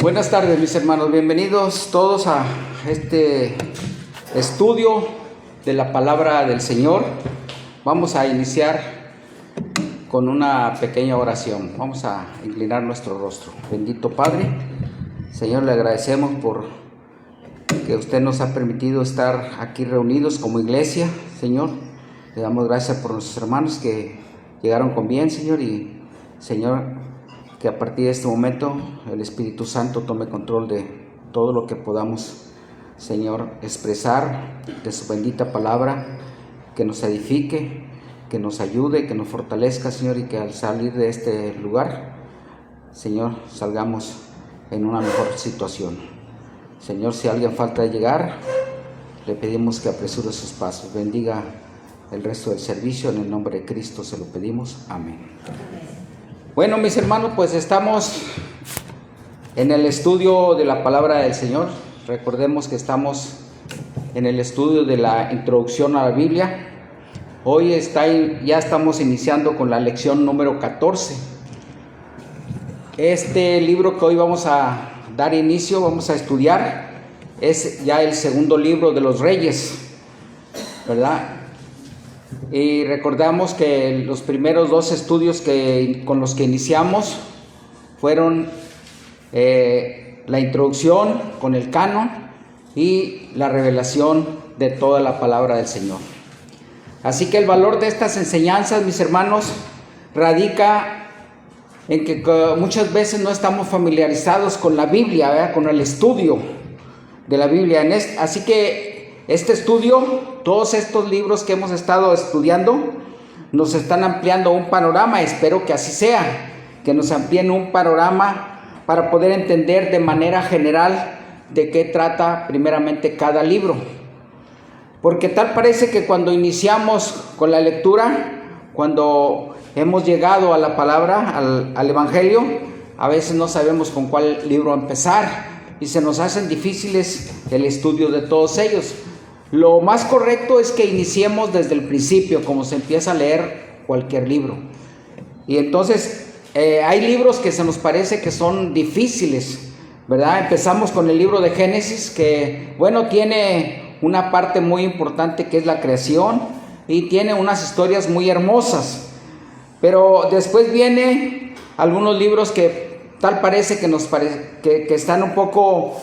Buenas tardes, mis hermanos, bienvenidos todos a este estudio de la palabra del Señor. Vamos a iniciar con una pequeña oración. Vamos a inclinar nuestro rostro. Bendito Padre, Señor, le agradecemos por que usted nos ha permitido estar aquí reunidos como iglesia, Señor. Le damos gracias por nuestros hermanos que llegaron con bien, Señor, y Señor, que a partir de este momento el Espíritu Santo tome control de todo lo que podamos, Señor, expresar de su bendita palabra, que nos edifique, que nos ayude, que nos fortalezca, Señor, y que al salir de este lugar, Señor, salgamos en una mejor situación. Señor, si alguien falta de llegar, le pedimos que apresure sus pasos. Bendiga el resto del servicio, en el nombre de Cristo se lo pedimos. Amén. Bueno, mis hermanos, pues estamos en el estudio de la palabra del Señor. Recordemos que estamos en el estudio de la introducción a la Biblia. Hoy ya estamos iniciando con la lección número 14. Este libro que hoy vamos a dar inicio, vamos a estudiar, es ya el segundo libro de los Reyes, ¿verdad? Y recordamos que los primeros dos estudios con los que iniciamos fueron la introducción con el canon y la revelación de toda la palabra del Señor. Así que el valor de estas enseñanzas, mis hermanos, radica en que muchas veces no estamos familiarizados con la Biblia, ¿verdad? Con el estudio de la Biblia. Así que este estudio, todos estos libros que hemos estado estudiando, nos están ampliando un panorama. Espero que así sea, que nos amplíen un panorama para poder entender de manera general de qué trata primeramente cada libro. Porque tal parece que cuando iniciamos con la lectura, cuando hemos llegado a la palabra, al Evangelio, a veces no sabemos con cuál libro empezar y se nos hacen difíciles el estudio de todos ellos. Lo más correcto es que iniciemos desde el principio, como se empieza a leer cualquier libro. Y entonces hay libros que se nos parece que son difíciles, ¿verdad? Empezamos con el libro de Génesis, que bueno, tiene una parte muy importante que es la creación y tiene unas historias muy hermosas. Pero después viene algunos libros que tal parece que están un poco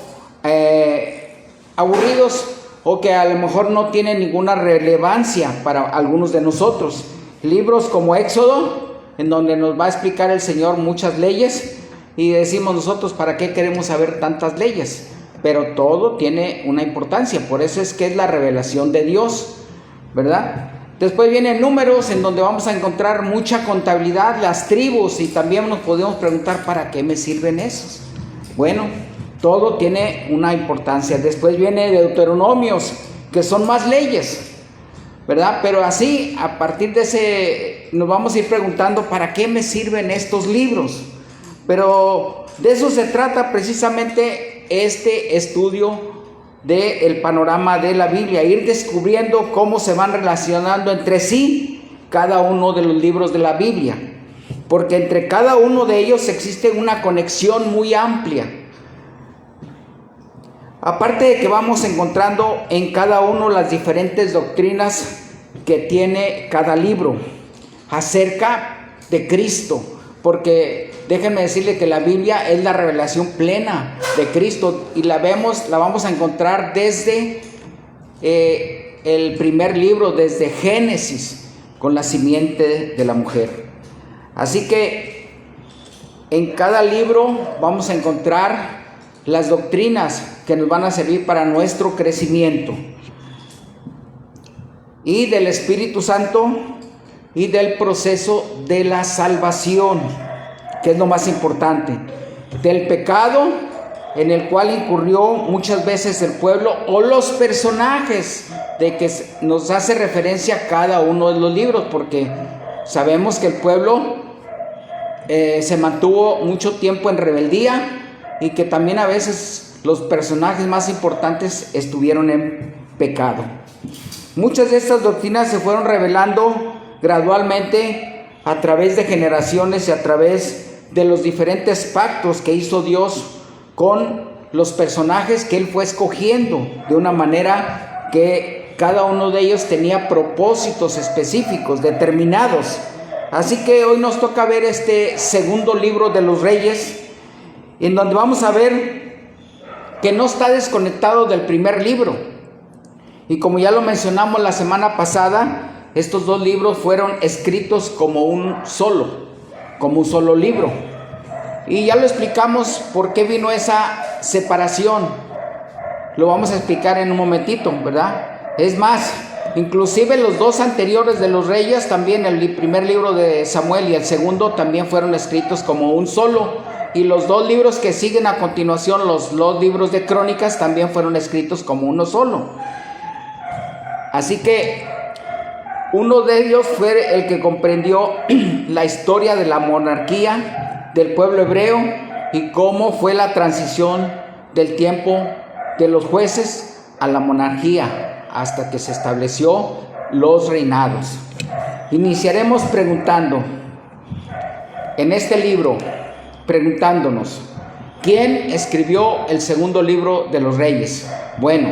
aburridos, o que a lo mejor no tienen ninguna relevancia para algunos de nosotros. Libros como Éxodo, en donde nos va a explicar el Señor muchas leyes, y decimos nosotros, ¿para qué queremos saber tantas leyes? Pero todo tiene una importancia, por eso es que es la revelación de Dios, ¿verdad? Después vienen Números, en donde vamos a encontrar mucha contabilidad, las tribus, y también nos podemos preguntar, ¿para qué me sirven esos? Bueno, todo tiene una importancia. Después viene Deuteronomios, que son más leyes, ¿verdad? Pero así, a partir de ese, nos vamos a ir preguntando, ¿para qué me sirven estos libros? Pero de eso se trata precisamente este estudio del panorama de la Biblia, ir descubriendo cómo se van relacionando entre sí cada uno de los libros de la Biblia, porque entre cada uno de ellos existe una conexión muy amplia. Aparte de que vamos encontrando en cada uno las diferentes doctrinas que tiene cada libro acerca de Cristo, porque déjenme decirle que la Biblia es la revelación plena de Cristo y la vamos a encontrar desde el primer libro, desde Génesis, con la simiente de la mujer. Así que en cada libro vamos a encontrar las doctrinas que nos van a servir para nuestro crecimiento, y del Espíritu Santo y del proceso de la salvación, que es lo más importante, del pecado en el cual incurrió muchas veces el pueblo o los personajes de que nos hace referencia cada uno de los libros, porque sabemos que el pueblo se mantuvo mucho tiempo en rebeldía y que también a veces los personajes más importantes estuvieron en pecado. Muchas de estas doctrinas se fueron revelando gradualmente a través de generaciones y a través de los diferentes pactos que hizo Dios con los personajes que él fue escogiendo, de una manera que cada uno de ellos tenía propósitos específicos, determinados. Así que hoy nos toca ver este segundo libro de los Reyes, en donde vamos a ver que no está desconectado del primer libro. Y como ya lo mencionamos la semana pasada, estos dos libros fueron escritos como un solo libro. Y ya lo explicamos por qué vino esa separación. Lo vamos a explicar en un momentito, ¿verdad? Es más, inclusive los dos anteriores de los Reyes, también el primer libro de Samuel y el segundo, también fueron escritos como un solo. Y los dos libros que siguen a continuación, los libros de Crónicas, también fueron escritos como uno solo. Así que uno de ellos fue el que comprendió la historia de la monarquía del pueblo hebreo y cómo fue la transición del tiempo de los jueces a la monarquía hasta que se estableció los reinados. Iniciaremos preguntando en este libro, preguntándonos, ¿quién escribió el segundo libro de los Reyes? Bueno,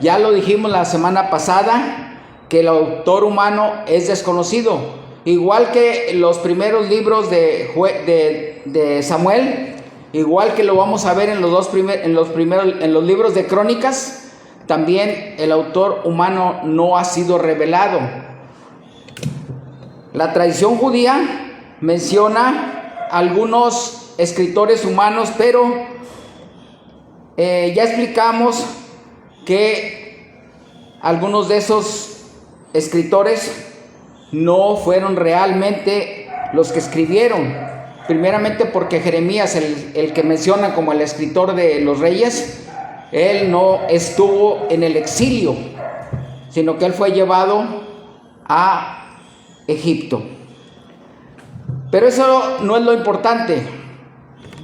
ya lo dijimos la semana pasada, que el autor humano es desconocido, igual que los primeros libros de Samuel, igual que lo vamos a ver en los libros de Crónicas. También el autor humano no ha sido revelado. La tradición judía menciona algunos escritores humanos, pero ya explicamos que algunos de esos escritores no fueron realmente los que escribieron. Primeramente porque Jeremías, el que mencionan como el escritor de los Reyes, él no estuvo en el exilio, sino que él fue llevado a Egipto. Pero eso no es lo importante.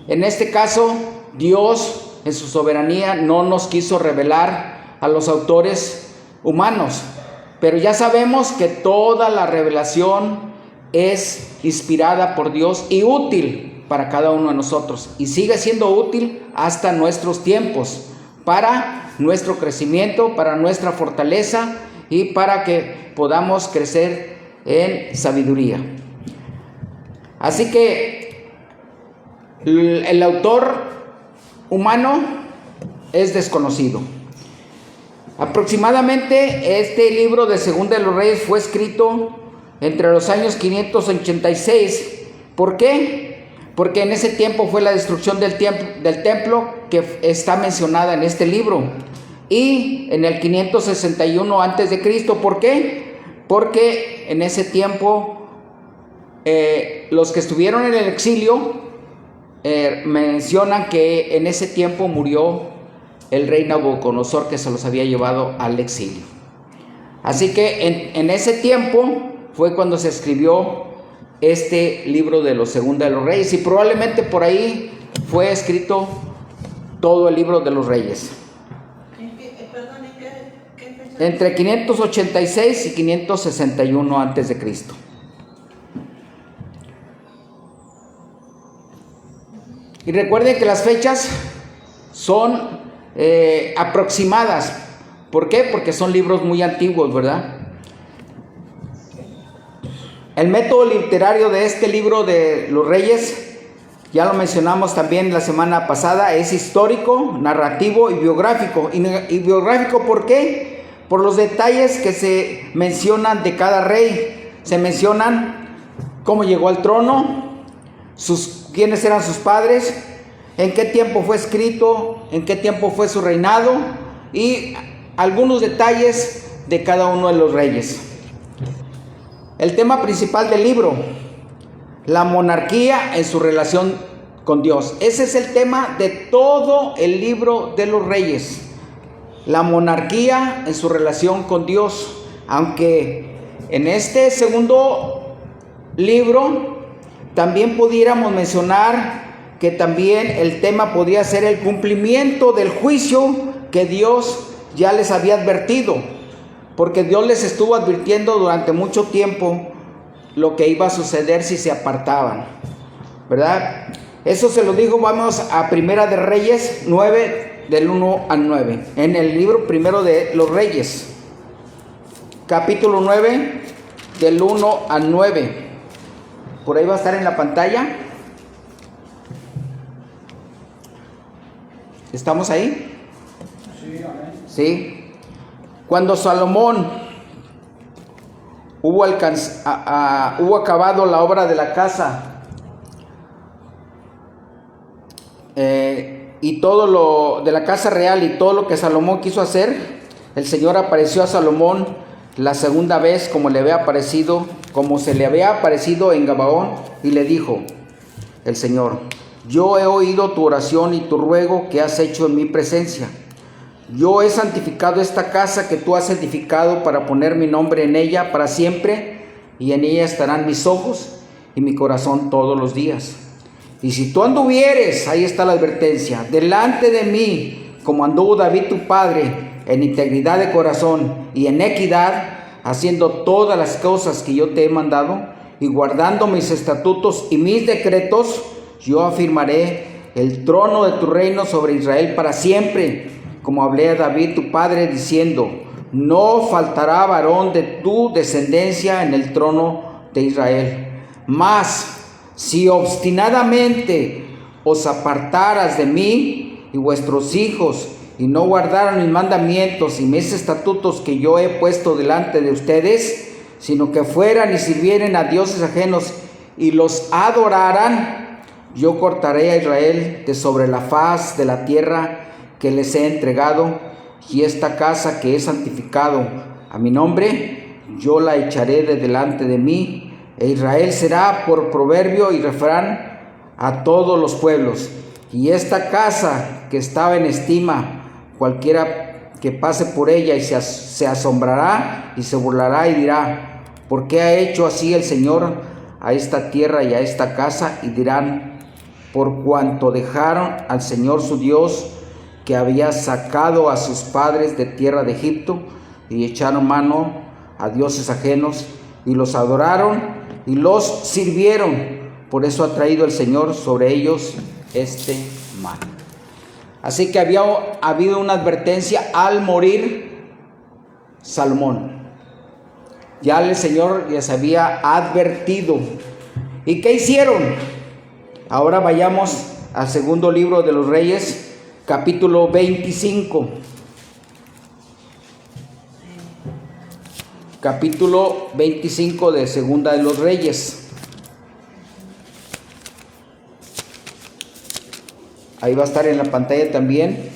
En este caso, Dios en su soberanía no nos quiso revelar a los autores humanos, pero ya sabemos que toda la revelación es inspirada por Dios y útil para cada uno de nosotros, y sigue siendo útil hasta nuestros tiempos, para nuestro crecimiento, para nuestra fortaleza y para que podamos crecer en sabiduría. Así que el autor humano es desconocido. Aproximadamente este libro de Segunda de los Reyes fue escrito entre los años 586. ¿Por qué? Porque en ese tiempo fue la destrucción del templo que está mencionada en este libro. Y en el 561 a.C. ¿Por qué? Porque en ese tiempo los que estuvieron en el exilio mencionan que en ese tiempo murió el rey Nabucodonosor, que se los había llevado al exilio. Así que en ese tiempo fue cuando se escribió este libro de los Segunda de los Reyes, y probablemente por ahí fue escrito todo el libro de los Reyes. Entre 586 y 561 antes de Cristo. Y recuerden que las fechas son aproximadas. ¿Por qué? Porque son libros muy antiguos, ¿verdad? El método literario de este libro de los Reyes, ya lo mencionamos también la semana pasada, es histórico, narrativo y biográfico. ¿Y biográfico por qué? Por los detalles que se mencionan de cada rey. Se mencionan cómo llegó al trono, quiénes eran sus padres, en qué tiempo fue escrito, en qué tiempo fue su reinado y algunos detalles de cada uno de los reyes. El tema principal del libro, la monarquía en su relación con Dios. Ese es el tema de todo el libro de los Reyes. La monarquía en su relación con Dios. Aunque en este segundo libro también pudiéramos mencionar que también el tema podía ser el cumplimiento del juicio que Dios ya les había advertido, porque Dios les estuvo advirtiendo durante mucho tiempo lo que iba a suceder si se apartaban. ¿verdad? Eso se lo digo, vamos a Primera de Reyes 9, del 1 al 9. En el libro primero de los Reyes, capítulo 9, del 1 al 9. Por ahí va a estar en la pantalla. ¿Estamos ahí? Sí, amén. Sí. Cuando Salomón hubo acabado la obra de la casa, y todo lo de la casa real y todo lo que Salomón quiso hacer, el Señor apareció a Salomón la segunda vez como se le había aparecido en Gabaón, y le dijo el Señor: yo he oído tu oración y tu ruego que has hecho en mi presencia. Yo he santificado esta casa que tú has edificado para poner mi nombre en ella para siempre, y en ella estarán mis ojos y mi corazón todos los días. Y si tú anduvieres, ahí está la advertencia, delante de mí, como anduvo David tu padre, en integridad de corazón y en equidad, haciendo todas las cosas que yo te he mandado, y guardando mis estatutos y mis decretos, yo afirmaré el trono de tu reino sobre Israel para siempre, como hablé a David tu padre, diciendo: no faltará varón de tu descendencia en el trono de Israel. Mas si obstinadamente os apartaras de mí y vuestros hijos, y no guardaran mis mandamientos y mis estatutos que yo he puesto delante de ustedes, sino que fueran y sirvieren a dioses ajenos y los adoraran, yo cortaré a Israel de sobre la faz de la tierra que les he entregado, y esta casa que he santificado a mi nombre, yo la echaré de delante de mí, e Israel será por proverbio y refrán a todos los pueblos. Y esta casa que estaba en estima, cualquiera que pase por ella y se asombrará y se burlará y dirá: ¿por qué ha hecho así el Señor a esta tierra y a esta casa? Y dirán: por cuanto dejaron al Señor su Dios, que había sacado a sus padres de tierra de Egipto, y echaron mano a dioses ajenos y los adoraron y los sirvieron. Por eso ha traído el Señor sobre ellos este mal. Así que había habido una advertencia al morir Salomón. Ya el Señor les había advertido. ¿Y qué hicieron? Ahora vayamos al segundo libro de los Reyes, capítulo 25. Capítulo 25 de Segunda de los Reyes. Ahí va a estar en la pantalla también.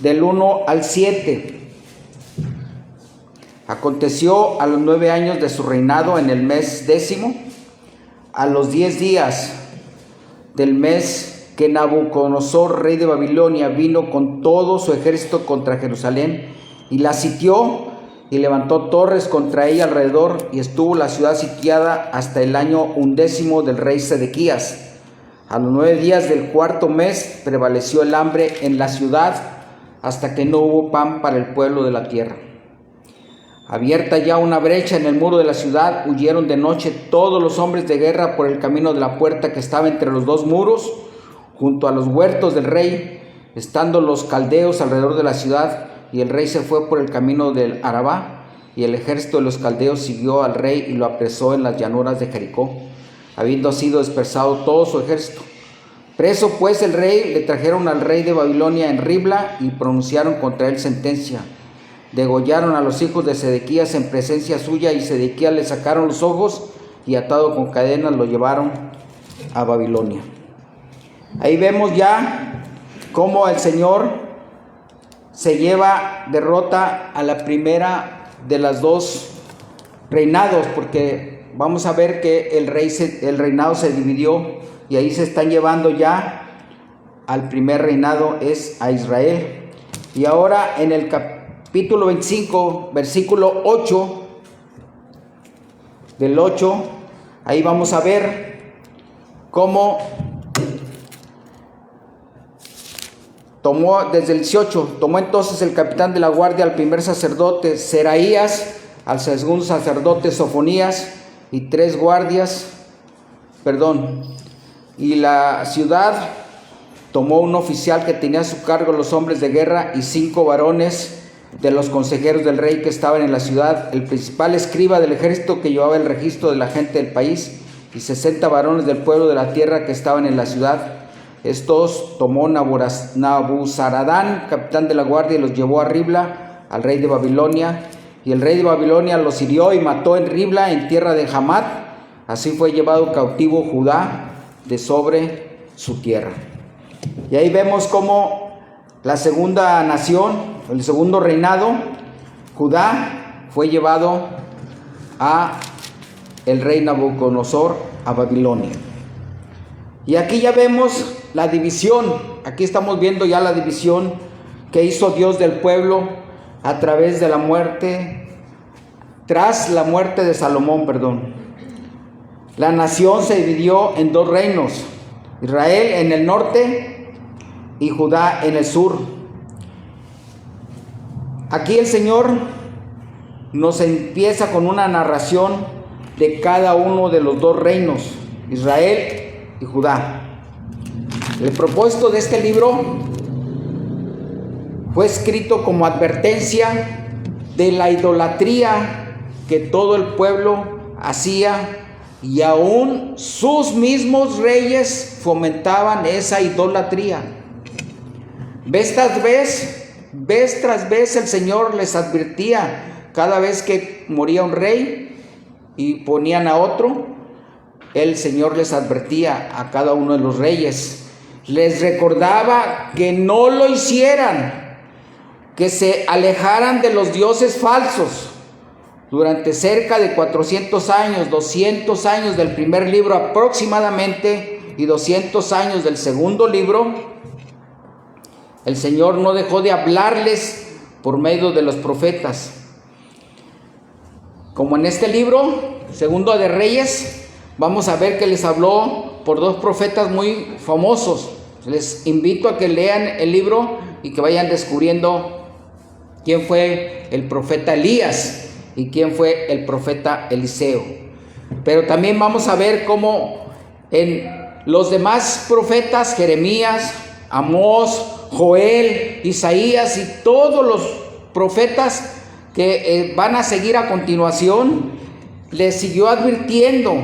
Del 1 al 7. Aconteció a los 9 años de su reinado, en el mes 10, a los 10 días del mes, que Nabucodonosor, rey de Babilonia, vino con todo su ejército contra Jerusalén y la sitió, y levantó torres contra ella alrededor, y estuvo la ciudad sitiada hasta el año 11 del rey Sedequías. A los 9 días del cuarto mes prevaleció el hambre en la ciudad, hasta que no hubo pan para el pueblo de la tierra. Abierta ya una brecha en el muro de la ciudad, huyeron de noche todos los hombres de guerra por el camino de la puerta que estaba entre los dos muros, junto a los huertos del rey, estando los caldeos alrededor de la ciudad. Y el rey se fue por el camino del Arabá, y el ejército de los caldeos siguió al rey y lo apresó en las llanuras de Jericó, habiendo sido dispersado todo su ejército. Preso pues el rey, le trajeron al rey de Babilonia en Ribla, y pronunciaron contra él sentencia. Degollaron a los hijos de Sedequías en presencia suya, y Sedequías le sacaron los ojos, y atado con cadenas lo llevaron a Babilonia. Ahí vemos ya cómo el Señor se lleva derrota a la primera de las dos reinados, porque vamos a ver que el reinado se dividió, y ahí se están llevando ya al primer reinado, es a Israel. Y ahora en el capítulo 25, versículo 8, del 8, ahí vamos a ver cómo tomó, desde el 18, tomó entonces el capitán de la guardia al primer sacerdote Seraías, al segundo sacerdote Sofonías, y y la ciudad tomó un oficial que tenía a su cargo los hombres de guerra y 5 varones de los consejeros del rey que estaban en la ciudad, el principal escriba del ejército que llevaba el registro de la gente del país y 60 varones del pueblo de la tierra que estaban en la ciudad. Estos tomó Nabuzaradán, capitán de la guardia, y los llevó a Ribla, al rey de Babilonia. Y el rey de Babilonia los hirió y mató en Ribla, en tierra de Hamat. Así fue llevado cautivo Judá de sobre su tierra. Y ahí vemos cómo la segunda nación, el segundo reinado, Judá, fue llevado a el rey Nabucodonosor a Babilonia. Y aquí ya vemos la división. Aquí estamos viendo ya la división que hizo Dios del pueblo a través de la muerte, tras la muerte de Salomón, La nación se dividió en 2 reinos, Israel en el norte y Judá en el sur. Aquí el Señor nos empieza con una narración de cada uno de los 2 reinos, Israel y Judá. El propósito de este libro fue escrito como advertencia de la idolatría que todo el pueblo hacía, y aún sus mismos reyes fomentaban esa idolatría. Vez tras vez el Señor les advertía. Cada vez que moría un rey y ponían a otro, el Señor les advertía a cada uno de los reyes. Les recordaba que no lo hicieran, que se alejaran de los dioses falsos. Durante cerca de 400 años, 200 años del primer libro aproximadamente y 200 años del segundo libro, el Señor no dejó de hablarles por medio de los profetas. Como en este libro, Segundo de Reyes, vamos a ver que les habló por 2 profetas muy famosos. Les invito a que lean el libro y que vayan descubriendo quién fue el profeta Elías y quién fue el profeta Eliseo. Pero también vamos a ver cómo en los demás profetas, Jeremías, Amós, Joel, Isaías y todos los profetas que van a seguir a continuación, les siguió advirtiendo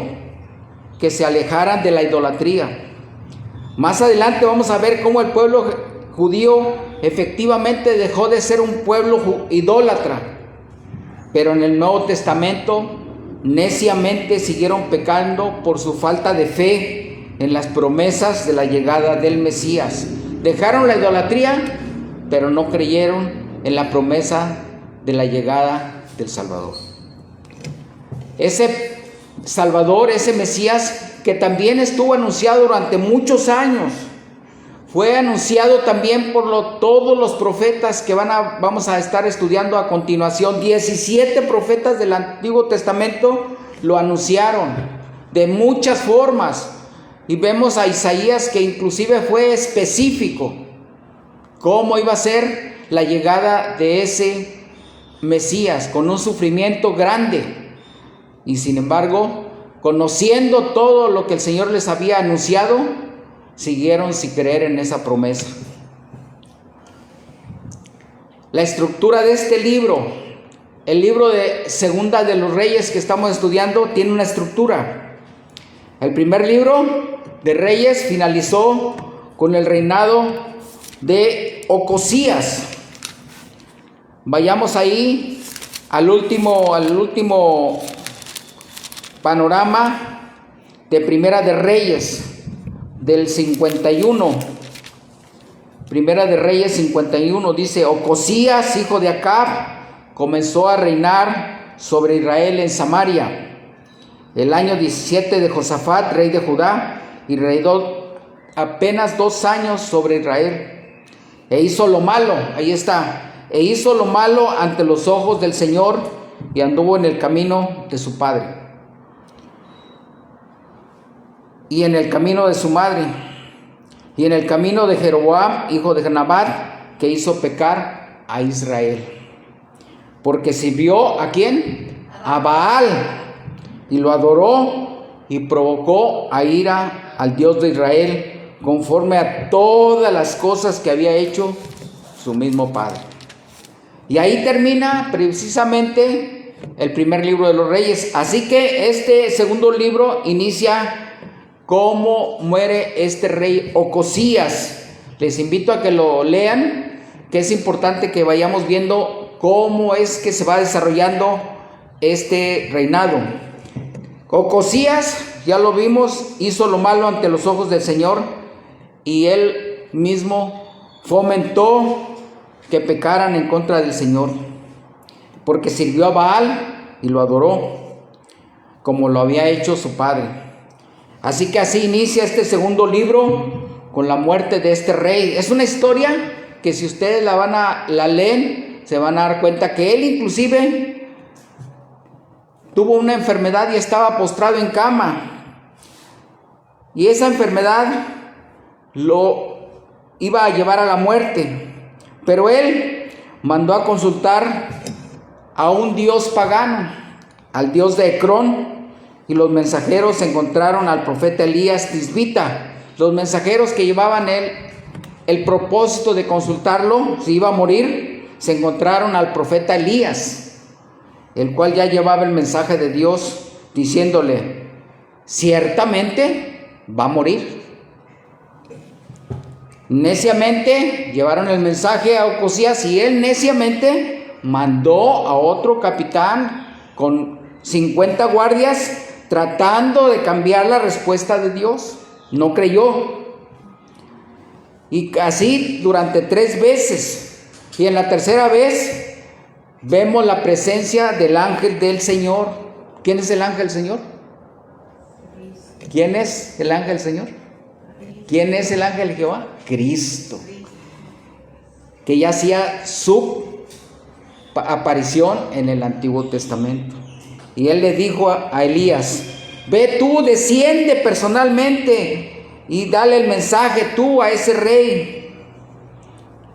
que se alejaran de la idolatría. Más adelante vamos a ver cómo el pueblo judío efectivamente dejó de ser un pueblo idólatra, pero en el Nuevo Testamento neciamente siguieron pecando por su falta de fe en las promesas de la llegada del Mesías. Dejaron la idolatría, pero no creyeron en la promesa de la llegada del Salvador. Ese Salvador, ese Mesías que también estuvo anunciado durante muchos años, fue anunciado también por todos los profetas que vamos a estar estudiando a continuación. 17 profetas del Antiguo Testamento lo anunciaron de muchas formas. Y vemos a Isaías que inclusive fue específico cómo iba a ser la llegada de ese Mesías, con un sufrimiento grande. Y sin embargo, conociendo todo lo que el Señor les había anunciado, siguieron sin creer en esa promesa. La estructura de este libro, el libro de Segunda de los Reyes que estamos estudiando, tiene una estructura. El primer libro de Reyes finalizó con el reinado de Ocosías. Vayamos ahí al último panorama de Primera de Reyes del 51. Primera de Reyes 51 dice: Ocosías, hijo de Acab, comenzó a reinar sobre Israel en Samaria el año 17 de Josafat, rey de Judá, y reinó apenas 2 años sobre Israel. E hizo lo malo, ahí está, e hizo lo malo ante los ojos del Señor, y anduvo en el camino de su padre y en el camino de su madre, y en el camino de Jeroboam, hijo de Nabat, que hizo pecar a Israel, porque sirvió ¿a quién? A Baal, y lo adoró y provocó a ira al Dios de Israel, conforme a todas las cosas que había hecho su mismo padre. Y ahí termina precisamente el primer libro de los Reyes. Así que este segundo libro inicia cómo muere este rey Ocosías. Les invito a que lo lean, que es importante que vayamos viendo cómo es que se va desarrollando este reinado. Ocosías, ya lo vimos, hizo lo malo ante los ojos del Señor, y él mismo fomentó que pecaran en contra del Señor, porque sirvió a Baal y lo adoró, como lo había hecho su padre. Así que así inicia este segundo libro, con la muerte de este rey. Es una historia que si ustedes la leen, se van a dar cuenta que él inclusive tuvo una enfermedad y estaba postrado en cama. Y esa enfermedad lo iba a llevar a la muerte. Pero él mandó a consultar a un dios pagano, al dios de Ecrón, y los mensajeros encontraron al profeta Elías Tisbita. Los mensajeros que llevaban el propósito de consultarlo, si iba a morir, se encontraron al profeta Elías, el cual ya llevaba el mensaje de Dios, diciéndole: ciertamente va a morir. Neciamente llevaron el mensaje a Ocosías, y él neciamente mandó a otro capitán con 50 guardias, tratando de cambiar la respuesta de Dios. No creyó. Y así durante 3 veces. Y en la tercera vez vemos la presencia del ángel del Señor. ¿Quién es el ángel del Señor? ¿Quién es el ángel del Señor? ¿Quién es el ángel de Jehová? Cristo, que ya hacía su aparición en el Antiguo Testamento. Y él le dijo a Elías: ve tú, desciende personalmente y dale el mensaje tú a ese rey.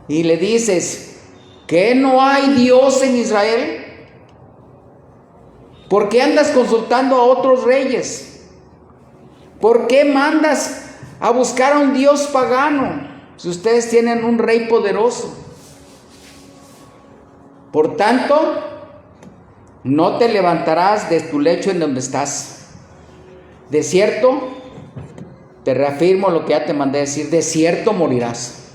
Y le dices: ¿que no hay Dios en Israel? ¿Por qué andas consultando a otros reyes? ¿Por qué mandas a buscar a un Dios pagano, si ustedes tienen un rey poderoso? Por tanto, no te levantarás de tu lecho en donde estás. De cierto, te reafirmo lo que ya te mandé decir, de cierto morirás.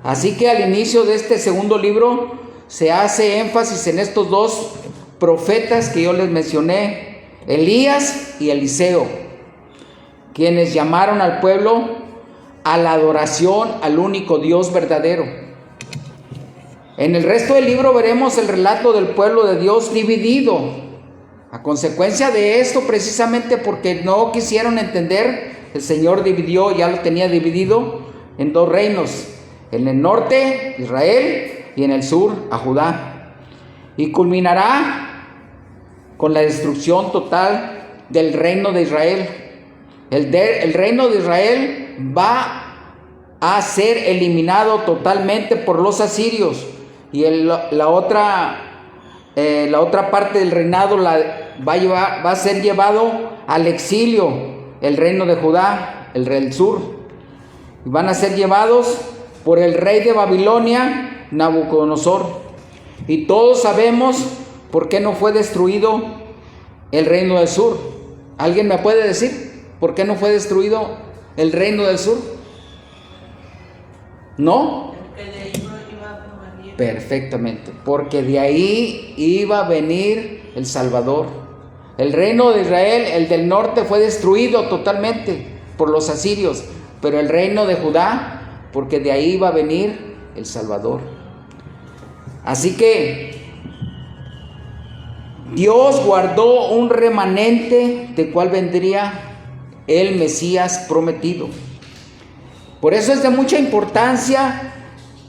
Así que al inicio de este segundo libro se hace énfasis en estos 2 profetas que yo les mencioné, Elías y Eliseo, quienes llamaron al pueblo a la adoración al único Dios verdadero. En el resto del libro veremos el relato del pueblo de Dios dividido, a consecuencia de esto, precisamente porque no quisieron entender. El Señor dividió, ya lo tenía dividido en 2 reinos, en el norte Israel y en el sur a Judá, y culminará con la destrucción total del reino de Israel. El reino de Israel va a ser eliminado totalmente por los asirios, y la otra parte del reinado va a ser llevado al exilio, el reino de Judá, el rey del sur, y van a ser llevados por el rey de Babilonia, Nabucodonosor. Y todos sabemos por qué no fue destruido el reino del sur. ¿Alguien me puede decir por qué no fue destruido el reino del sur? ¿No? Perfectamente, porque de ahí iba a venir el Salvador. El reino de Israel, el del norte, fue destruido totalmente por los asirios, pero el reino de Judá, porque de ahí iba a venir el Salvador. Así que Dios guardó un remanente de cual vendría el Mesías prometido. Por eso es de mucha importancia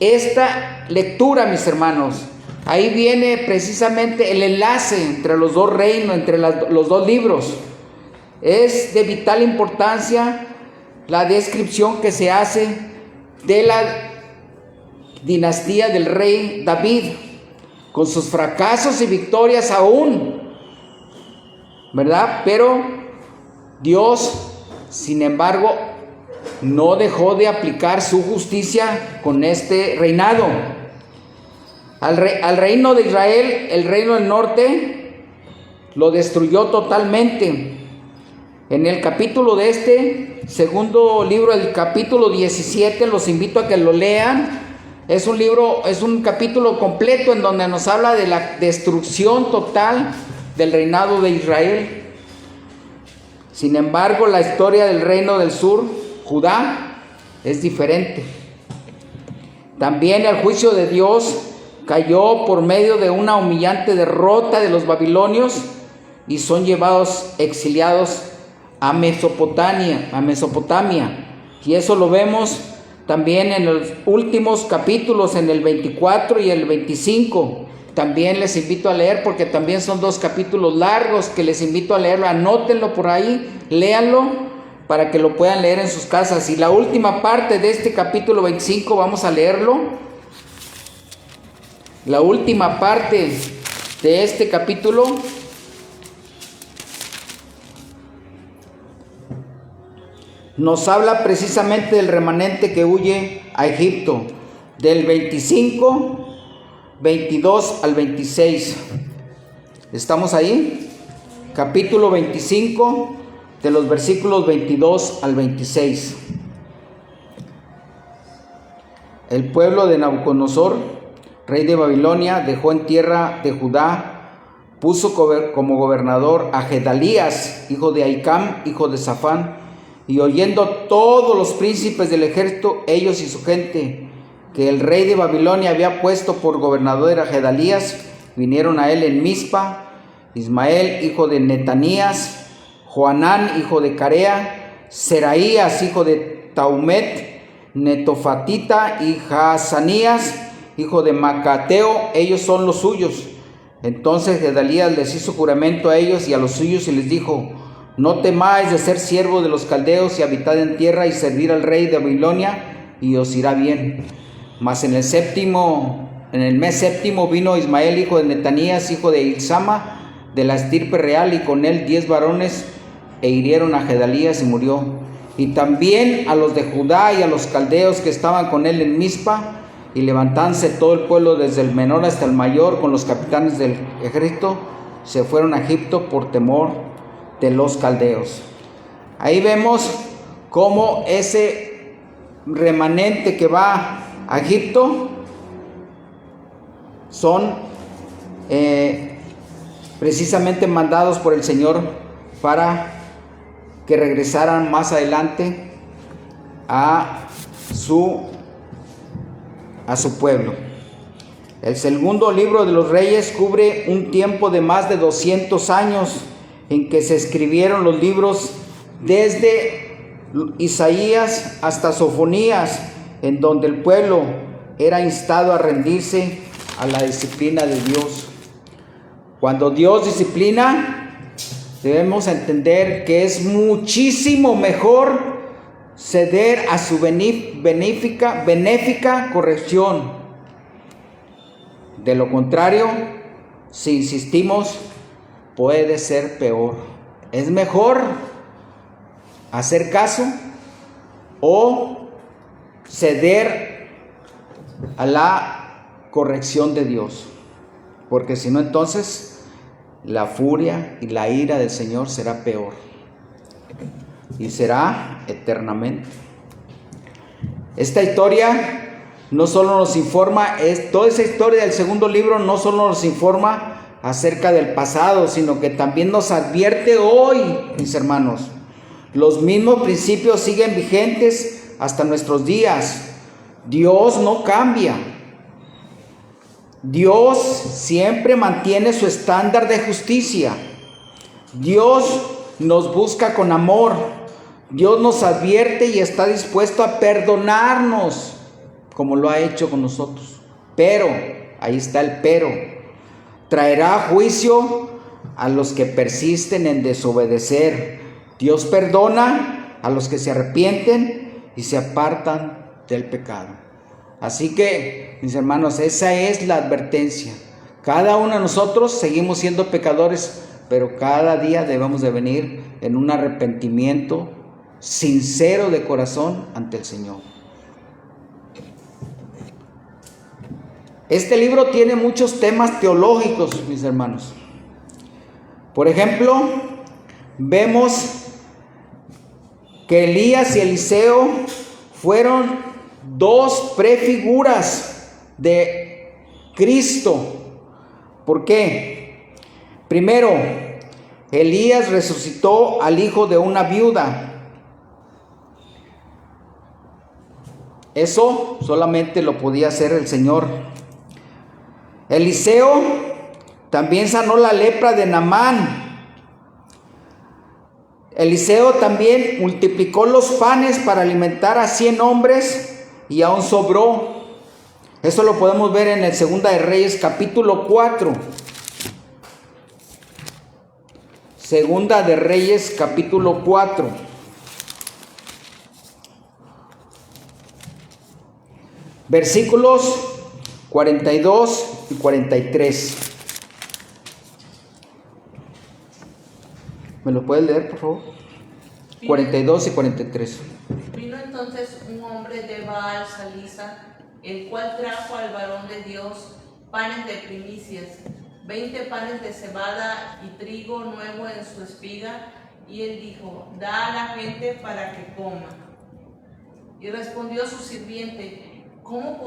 esta lectura, mis hermanos. Ahí viene precisamente el enlace entre los 2 reinos, entre los 2 libros. Es de vital importancia la descripción que se hace de la dinastía del rey David, con sus fracasos y victorias aún, ¿verdad? Pero Dios, sin embargo, no dejó de aplicar su justicia con este reinado. Al reino de Israel, el reino del norte, lo destruyó totalmente. En el capítulo de este segundo libro, el capítulo 17, los invito a que lo lean. Es un capítulo completo en donde nos habla de la destrucción total del reinado de Israel. Sin embargo, la historia del reino del sur, Judá, es diferente. También el juicio de Dios cayó por medio de una humillante derrota de los babilonios y son llevados exiliados a Mesopotamia. Y eso lo vemos también en los últimos capítulos, en el 24 y el 25. También les invito a leer, porque también son dos capítulos largos que les invito a leerlo. Anótenlo por ahí, léanlo para que lo puedan leer en sus casas. Y la última parte de este capítulo 25, vamos a leerlo. La última parte de este capítulo nos habla precisamente del remanente que huye a Egipto, del 25, 22 al 26. ¿Estamos ahí? Capítulo 25, de los versículos 22 al 26. El pueblo de Nabucodonosor, rey de Babilonia, dejó en tierra de Judá, puso como gobernador a Gedalías, hijo de Ahicam, hijo de Safán, y oyendo todos los príncipes del ejército, ellos y su gente, que el rey de Babilonia había puesto por gobernador a Gedalías, vinieron a él en Mizpa, Ismael, hijo de Netanías, Joanán, hijo de Carea, Seraías, hijo de Taumet, Netofatita, y Jaazanías, hijo de Macateo, ellos son los suyos. Entonces Gedalías les hizo juramento a ellos y a los suyos y les dijo: no temáis de ser siervos de los caldeos y habitad en tierra y servir al rey de Babilonia, y os irá bien. Mas en el mes séptimo vino Ismael, hijo de Netanías, hijo de Ilsama, de la estirpe real, y con él 10 varones, e hirieron a Gedalías y murió. Y también a los de Judá y a los caldeos que estaban con él en Mizpa, y levantándose todo el pueblo desde el menor hasta el mayor, con los capitanes del ejército, se fueron a Egipto por temor de los caldeos. Ahí vemos cómo ese remanente que va a Egipto son precisamente mandados por el Señor para que regresaran más adelante a su pueblo. El segundo libro de los Reyes cubre un tiempo de más de 200 años en que se escribieron los libros desde Isaías hasta Sofonías, en donde el pueblo era instado a rendirse a la disciplina de Dios. Cuando Dios disciplina, debemos entender que es muchísimo mejor ceder a su benéfica corrección. De lo contrario, si insistimos, puede ser peor. Es mejor hacer caso o ceder a la corrección de Dios, porque si no, entonces la furia y la ira del Señor será peor y será eternamente. Esta historia no solo nos informa, toda esa historia del segundo libro no solo nos informa acerca del pasado, sino que también nos advierte hoy, mis hermanos. Los mismos principios siguen vigentes hasta nuestros días. Dios no cambia. Dios siempre mantiene su estándar de justicia. Dios nos busca con amor. Dios nos advierte y está dispuesto a perdonarnos, como lo ha hecho con nosotros. Pero, ahí está el pero, traerá juicio a los que persisten en desobedecer. Dios perdona a los que se arrepienten y se apartan del pecado. Así que, mis hermanos, esa es la advertencia. Cada uno de nosotros seguimos siendo pecadores, pero cada día debemos de venir en un arrepentimiento sincero de corazón ante el Señor. Este libro tiene muchos temas teológicos, mis hermanos. Por ejemplo, vemos que Elías y Eliseo fueron dos prefiguras de Cristo. ¿Por qué? Primero, Elías resucitó al hijo de una viuda. Eso solamente lo podía hacer el Señor. Eliseo también sanó la lepra de Naamán. Eliseo también multiplicó los panes para alimentar a 100 hombres y aún sobró. Eso lo podemos ver en el Segunda de Reyes capítulo 4. Segunda de Reyes capítulo 4. Versículos 42 y 43. ¿Me lo puedes leer, por favor? 42 y 43. Vino entonces un hombre de Baal Salisa, el cual trajo al varón de Dios panes de primicias, 20 panes de cebada y trigo nuevo en su espiga, y él dijo: da a la gente para que coma. Y respondió su sirviente: ¿Cómo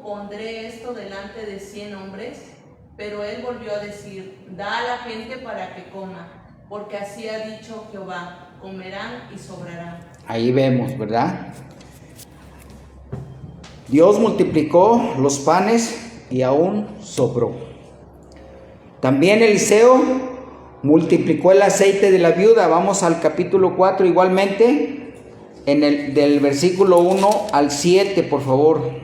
pondré esto delante de 100 hombres? Pero él volvió a decir: da a la gente para que coma, porque así ha dicho Jehová: comerán y sobrarán. Ahí vemos, ¿verdad? Dios multiplicó los panes y aún sobró. También Eliseo multiplicó el aceite de la viuda. Vamos al capítulo 4 igualmente. Del versículo 1 al 7, por favor.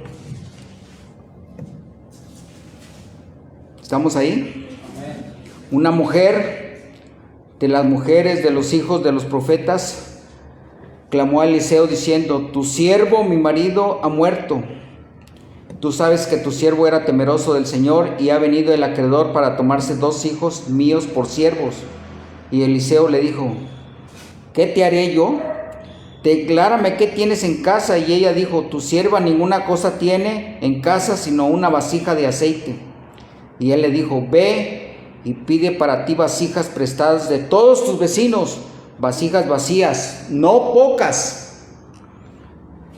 ¿Estamos ahí? Amén. Una mujer de las mujeres de los hijos de los profetas clamó a Eliseo diciendo: tu siervo, mi marido, ha muerto. Tú sabes que tu siervo era temeroso del Señor y ha venido el acreedor para tomarse 2 hijos míos por siervos. Y Eliseo le dijo: ¿qué te haré yo? Declárame qué tienes en casa. Y ella dijo: tu sierva ninguna cosa tiene en casa sino una vasija de aceite. Y él le dijo: ve y pide para ti vasijas prestadas de todos tus vecinos, vasijas vacías, no pocas.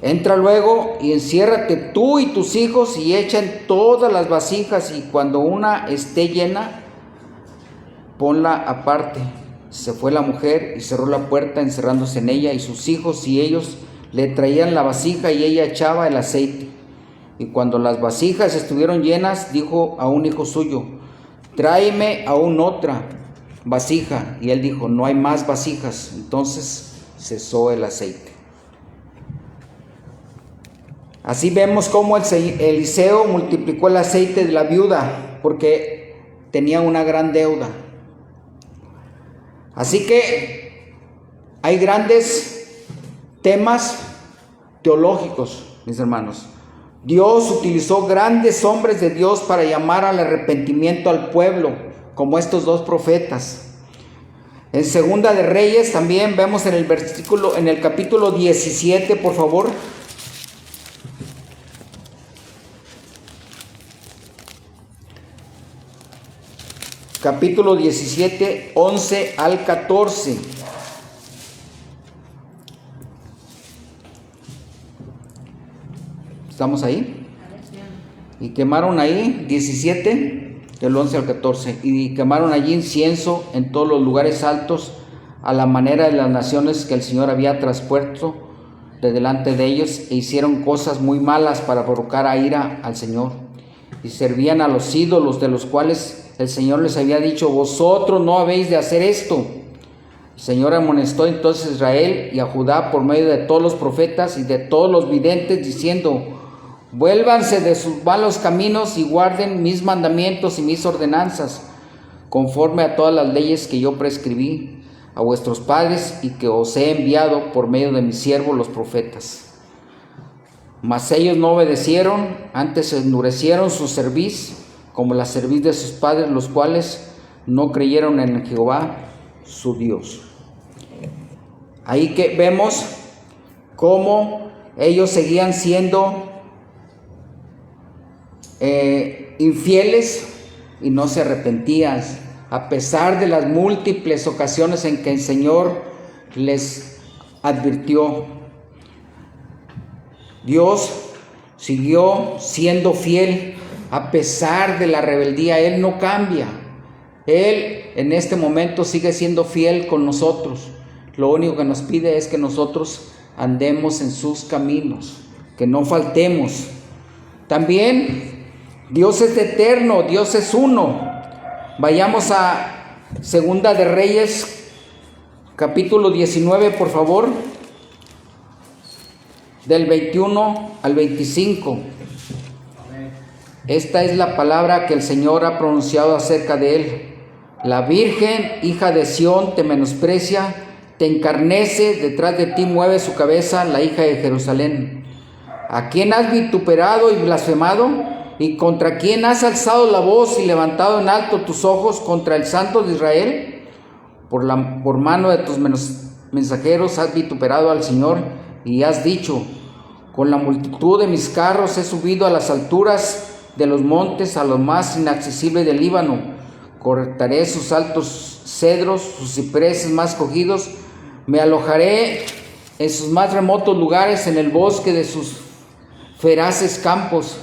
Entra luego y enciérrate tú y tus hijos y echa en todas las vasijas, y cuando una esté llena, ponla aparte. Se fue la mujer y cerró la puerta encerrándose en ella, y sus hijos y ellos le traían la vasija y ella echaba el aceite. Y cuando las vasijas estuvieron llenas, dijo a un hijo suyo: tráeme aún otra vasija. Y él dijo: no hay más vasijas. Entonces cesó el aceite. Así vemos cómo Eliseo multiplicó el aceite de la viuda, porque tenía una gran deuda. Así que hay grandes temas teológicos, mis hermanos. Dios utilizó grandes hombres de Dios para llamar al arrepentimiento al pueblo, como estos 2 profetas. En Segunda de Reyes también vemos en el capítulo 17, por favor. Capítulo 17, 11 al 14. ¿Estamos ahí? Y quemaron ahí, 17, del 11 al 14. Y quemaron allí incienso en todos los lugares altos, a la manera de las naciones que el Señor había traspuesto de delante de ellos, e hicieron cosas muy malas para provocar a ira al Señor. Y servían a los ídolos, de los cuales el Señor les había dicho: vosotros no habéis de hacer esto. El Señor amonestó entonces a Israel y a Judá por medio de todos los profetas y de todos los videntes, diciendo: vuélvanse de sus malos caminos y guarden mis mandamientos y mis ordenanzas, conforme a todas las leyes que yo prescribí a vuestros padres y que os he enviado por medio de mis siervos los profetas. Mas ellos no obedecieron, antes endurecieron su cerviz, como la cerviz de sus padres, los cuales no creyeron en Jehová su Dios. Ahí que vemos cómo ellos seguían siendo infieles y no se arrepentían, a pesar de las múltiples ocasiones en que el Señor les advirtió. Dios siguió siendo fiel a pesar de la rebeldía. Él no cambia. Él en este momento sigue siendo fiel con nosotros. Lo único que nos pide es que nosotros andemos en sus caminos, que no faltemos. También Dios es eterno, Dios es uno. Vayamos a Segunda de Reyes, capítulo 19, por favor, del 21 al 25. Esta es la palabra que el Señor ha pronunciado acerca de él. La Virgen, hija de Sión, te menosprecia, te encarnece, detrás de ti mueve su cabeza la hija de Jerusalén. ¿A quién has vituperado y blasfemado? ¿Y contra quién has alzado la voz y levantado en alto tus ojos contra el Santo de Israel? Por mano de tus mensajeros has vituperado al Señor y has dicho: con la multitud de mis carros he subido a las alturas de los montes, a lo más inaccesible del Líbano. Cortaré sus altos cedros, sus cipreses más cogidos. Me alojaré en sus más remotos lugares, en el bosque de sus feraces campos.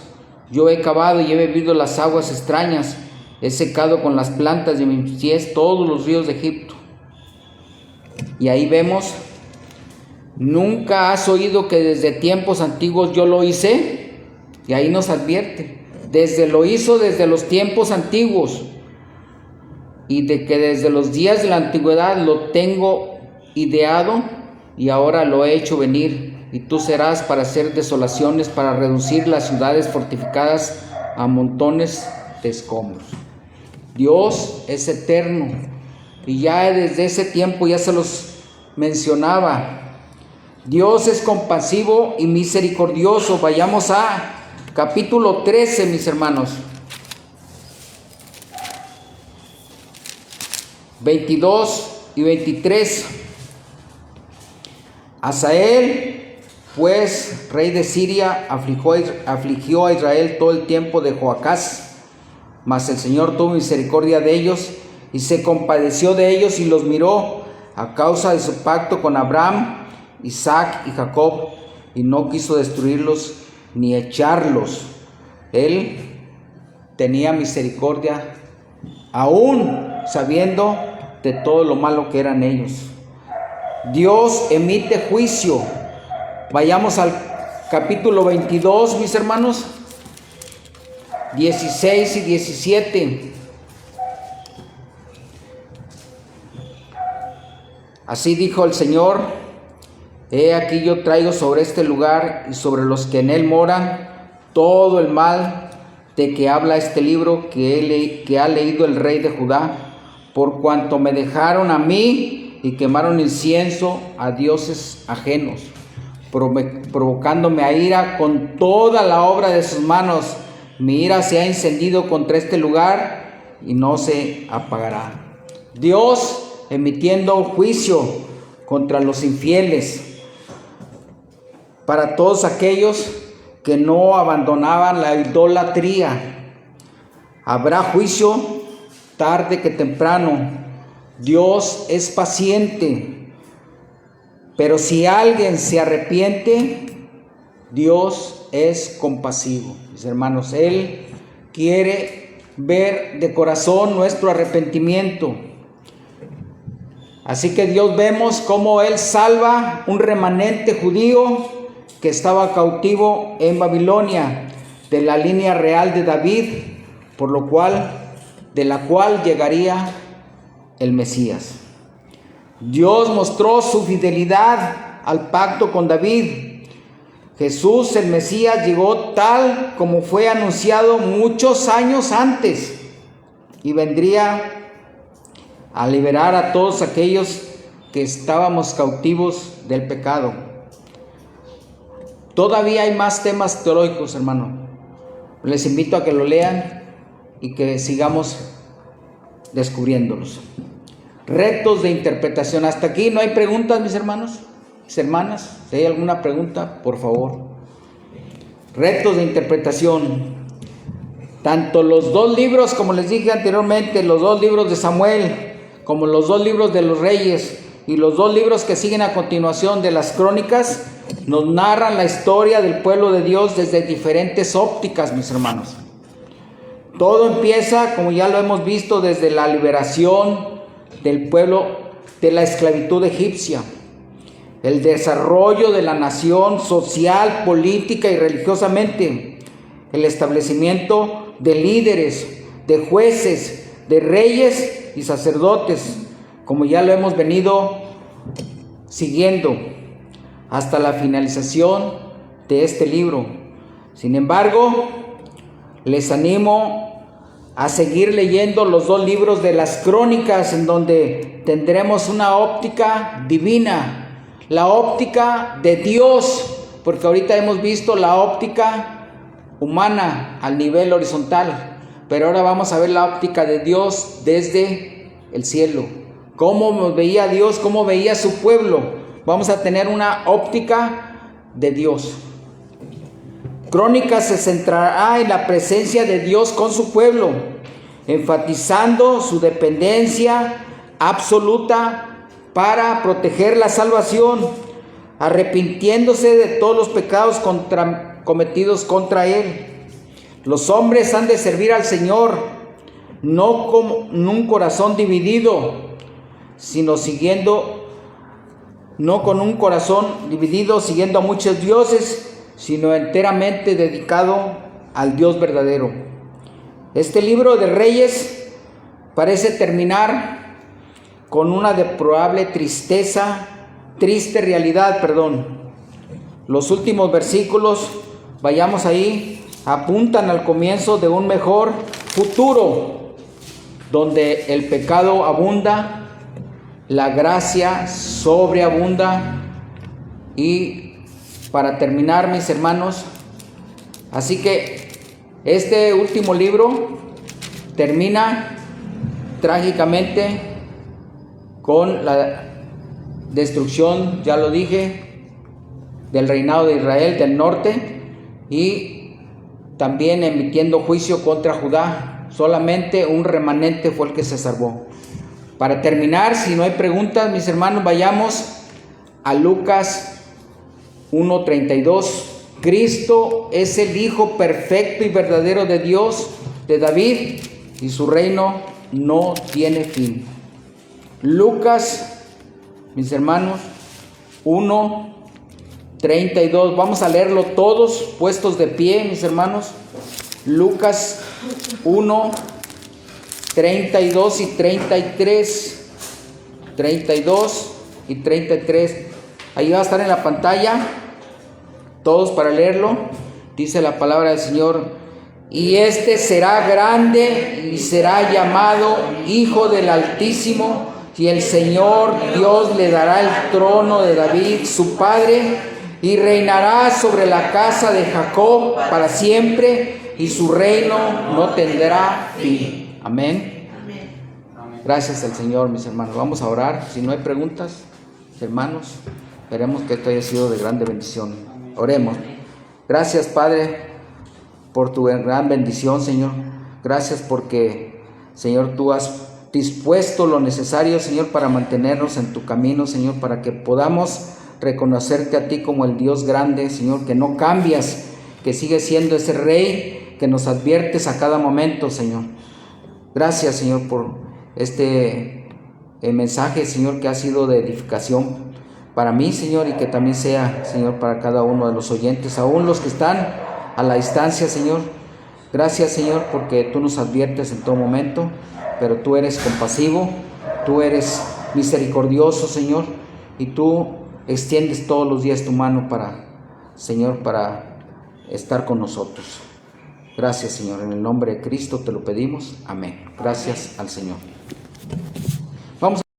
Yo he cavado y he bebido las aguas extrañas. He secado con las plantas de mis pies todos los ríos de Egipto. Y ahí vemos: ¿nunca has oído que desde tiempos antiguos yo lo hice? Y ahí nos advierte: lo hizo desde los tiempos antiguos, y de que desde los días de la antigüedad lo tengo ideado, y ahora lo he hecho venir. Y tú serás para hacer desolaciones, para reducir las ciudades fortificadas a montones de escombros. Dios es eterno, y ya desde ese tiempo ya se los mencionaba. Dios es compasivo y misericordioso. Vayamos a capítulo 13, mis hermanos. 22 y 23. Hazael, pues, rey de Siria, afligió a Israel todo el tiempo de Joacás, mas el Señor tuvo misericordia de ellos y se compadeció de ellos y los miró a causa de su pacto con Abraham, Isaac y Jacob, y no quiso destruirlos ni echarlos. Él tenía misericordia aún sabiendo de todo lo malo que eran ellos. Dios emite juicio. Vayamos al capítulo 22, mis hermanos, 16 y 17. Así dijo el Señor: he aquí yo traigo sobre este lugar y sobre los que en él moran todo el mal de que habla este libro que ha leído el rey de Judá, por cuanto me dejaron a mí y quemaron incienso a dioses ajenos, provocándome a ira con toda la obra de sus manos. Mi ira se ha encendido contra este lugar y no se apagará. Dios emitiendo juicio contra los infieles, para todos aquellos que no abandonaban la idolatría. Habrá juicio tarde que temprano. Dios es paciente, pero si alguien se arrepiente, Dios es compasivo. Mis hermanos, Él quiere ver de corazón nuestro arrepentimiento. Así que Dios vemos cómo Él salva un remanente judío que estaba cautivo en Babilonia, de la línea real de David, de la cual llegaría el Mesías. Dios mostró su fidelidad al pacto con David. Jesús, el Mesías, llegó tal como fue anunciado muchos años antes, y vendría a liberar a todos aquellos que estábamos cautivos del pecado. Todavía hay más temas teológicos, hermano. Les invito a que lo lean y que sigamos descubriéndolos. Retos de interpretación. Hasta aquí no hay preguntas, mis hermanos, mis hermanas. Si hay alguna pregunta, por favor. Retos de interpretación. Tanto los dos libros, como les dije anteriormente, los dos libros de Samuel, como los dos libros de los Reyes y los dos libros que siguen a continuación de las Crónicas, nos narran la historia del pueblo de Dios desde diferentes ópticas, mis hermanos. Todo empieza, como ya lo hemos visto, desde la liberación del pueblo de la esclavitud egipcia, el desarrollo de la nación social, política y religiosamente, el establecimiento de líderes, de jueces, de reyes y sacerdotes, como ya lo hemos venido siguiendo hasta la finalización de este libro. Sin embargo, les animo a seguir leyendo los dos libros de las Crónicas, en donde tendremos una óptica divina, la óptica de Dios, porque ahorita hemos visto la óptica humana al nivel horizontal, pero ahora vamos a ver la óptica de Dios desde el cielo. Cómo veía Dios, cómo veía su pueblo. Vamos a tener una óptica de Dios. Crónicas se centrará en la presencia de Dios con su pueblo, enfatizando su dependencia absoluta para proteger la salvación, arrepintiéndose de todos los pecados cometidos contra Él. Los hombres han de servir al Señor, no con un corazón dividido, sino no con un corazón dividido siguiendo a muchos dioses, sino enteramente dedicado al Dios verdadero. Este libro de Reyes parece terminar con una deplorable triste realidad. Los últimos versículos, vayamos ahí, apuntan al comienzo de un mejor futuro, donde el pecado abunda, la gracia sobreabunda. Y para terminar, mis hermanos, así que este último libro termina trágicamente con la destrucción, ya lo dije, del reinado de Israel del norte, y también emitiendo juicio contra Judá. Solamente un remanente fue el que se salvó. Para terminar, si no hay preguntas, mis hermanos, vayamos a Lucas 1:32. Cristo es el Hijo perfecto y verdadero de Dios, de David, y su reino no tiene fin. Lucas, mis hermanos, 1:32. Vamos a leerlo todos, puestos de pie, mis hermanos. Lucas 1:32 y 33. 32 y 33. Ahí va a estar en la pantalla, todos para leerlo. Dice la palabra del Señor: y este será grande y será llamado Hijo del Altísimo, y el Señor Dios le dará el trono de David su padre, y reinará sobre la casa de Jacob para siempre, y su reino no tendrá fin. Amén. Gracias al Señor, mis hermanos. Vamos a orar. Si no hay preguntas, hermanos, esperemos que esto haya sido de grande bendición. Oremos. Gracias, Padre, por tu gran bendición, Señor. Gracias porque, Señor, tú has dispuesto lo necesario, Señor, para mantenernos en tu camino, Señor, para que podamos reconocerte a ti como el Dios grande, Señor, que no cambias, que sigues siendo ese Rey que nos adviertes a cada momento, Señor. Gracias, Señor, por este mensaje, Señor, que ha sido de edificación para mí, Señor, y que también sea, Señor, para cada uno de los oyentes, aún los que están a la distancia, Señor. Gracias, Señor, porque tú nos adviertes en todo momento, pero tú eres compasivo, tú eres misericordioso, Señor, y tú extiendes todos los días tu mano para, Señor, para estar con nosotros. Gracias, Señor, en el nombre de Cristo te lo pedimos. Amén. Gracias al Señor.